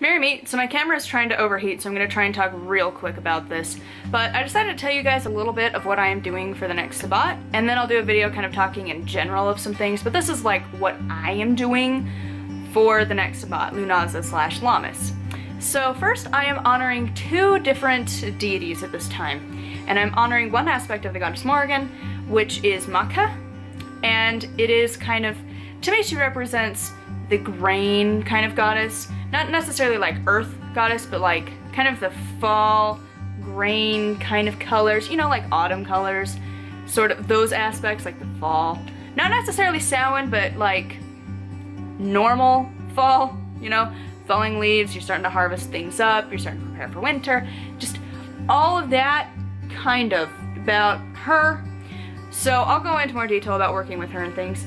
Merry meet. So my camera is trying to overheat, so I'm going to try and talk real quick about this. But I decided to tell you guys a little bit of what I am doing for the next Sabbat, and then I'll do a video kind of talking in general of some things, but this is like what I am doing for the next Sabbat, Lughnasadh / Lammas. So first I am honoring two different deities at this time, and I'm honoring one aspect of the goddess Morrigan, which is Makha, and it is kind of, to me she represents the grain kind of goddess, not necessarily like earth goddess, but like kind of the fall grain kind of colors, you know, like autumn colors, sort of those aspects, like the fall. Not necessarily Samhain, but like normal fall, you know, falling leaves, you're starting to harvest things up, you're starting to prepare for winter, just all of that kind of about her. So I'll go into more detail about working with her and things.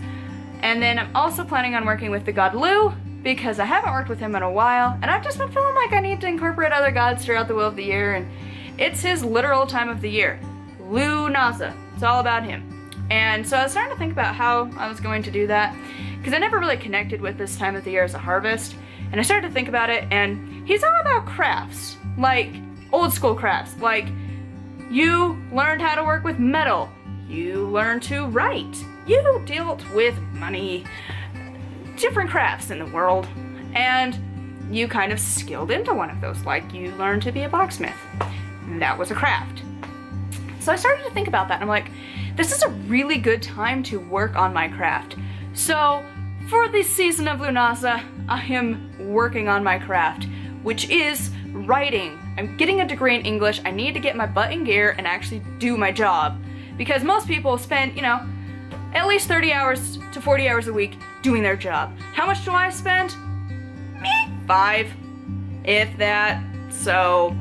And then I'm also planning on working with the god Lu, because I haven't worked with him in a while, and I've just been feeling like I need to incorporate other gods throughout the wheel of the year, and it's his literal time of the year. Lughnasadh. It's all about him. And so I was starting to think about how I was going to do that, because I never really connected with this time of the year as a harvest, and I started to think about it, and he's all about crafts, like old school crafts, like you learned how to work with metal, you learned to write, you dealt with money, different crafts in the world, and you kind of skilled into one of those, like you learned to be a blacksmith. That was a craft. So I started to think about that, and I'm like, this is a really good time to work on my craft. So for this season of Lughnasadh, I am working on my craft, which is writing. I'm getting a degree in English. I need to get my butt in gear and actually do my job, because most people spend, you know, at least 30 hours to 40 hours a week doing their job. How much do I spend? Me? 5, if that. So,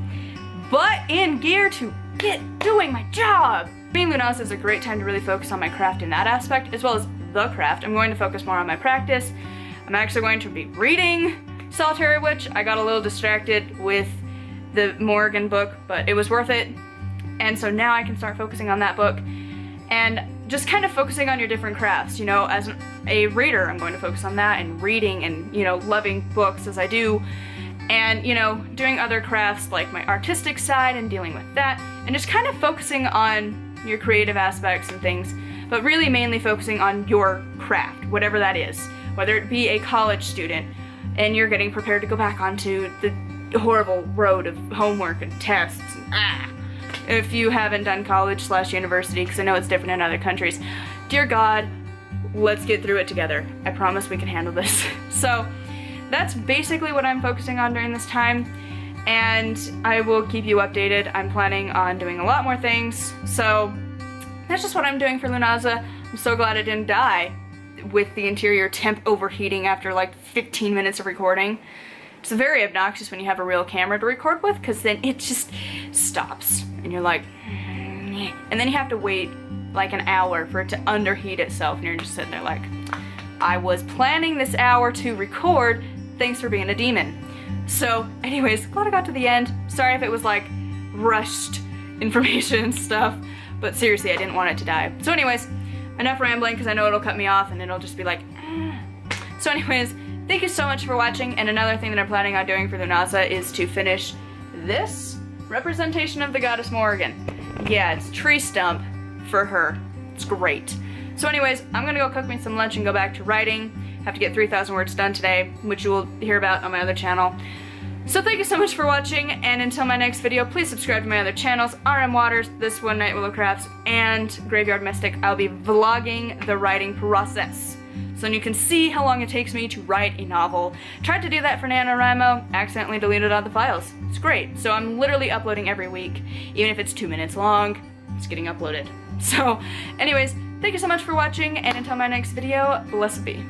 butt in gear to get doing my job. Being Lughnasadh is a great time to really focus on my craft in that aspect, as well as the craft. I'm going to focus more on my practice. I'm actually going to be reading Solitary Witch. I got a little distracted with the Morrigan book, but it was worth it. And so now I can start focusing on that book and just kind of focusing on your different crafts. You know, as a reader, I'm going to focus on that and reading and, you know, loving books as I do. And, you know, doing other crafts like my artistic side and dealing with that. And just kind of focusing on your creative aspects and things, but really mainly focusing on your craft, whatever that is. Whether it be a college student and you're getting prepared to go back onto the horrible road of homework and tests and if you haven't done college / university, because I know it's different in other countries, dear God, let's get through it together. I promise we can handle this. So that's basically what I'm focusing on during this time, and I will keep you updated. I'm planning on doing a lot more things, so that's just what I'm doing for Lughnasadh. I'm so glad I didn't die with the interior temp overheating after like 15 minutes of recording. It's very obnoxious when you have a real camera to record with, because then it just stops and you're like, and then you have to wait like an hour for it to underheat itself, and you're just sitting there like, I was planning this hour to record, thanks for being a demon. So anyways, glad I got to the end. Sorry if it was like rushed information and stuff, but seriously, I didn't want it to die. So anyways, enough rambling, because I know it'll cut me off and it'll just be like, So anyways, thank you so much for watching, and another thing that I'm planning on doing for Lughnasadh is to finish this representation of the goddess Morrigan. Yeah, it's tree stump for her. It's great. So anyways, I'm gonna go cook me some lunch and go back to writing. Have to get 3,000 words done today, which you will hear about on my other channel. So thank you so much for watching, and until my next video, please subscribe to my other channels, RM Waters, This One Night Willow Crafts, and Graveyard Mystic. I'll be vlogging the writing process, so you can see how long it takes me to write a novel. Tried to do that for NaNoWriMo, accidentally deleted all the files. It's great. So I'm literally uploading every week. Even if it's 2 minutes long, it's getting uploaded. So anyways, thank you so much for watching, and until my next video, blessed be.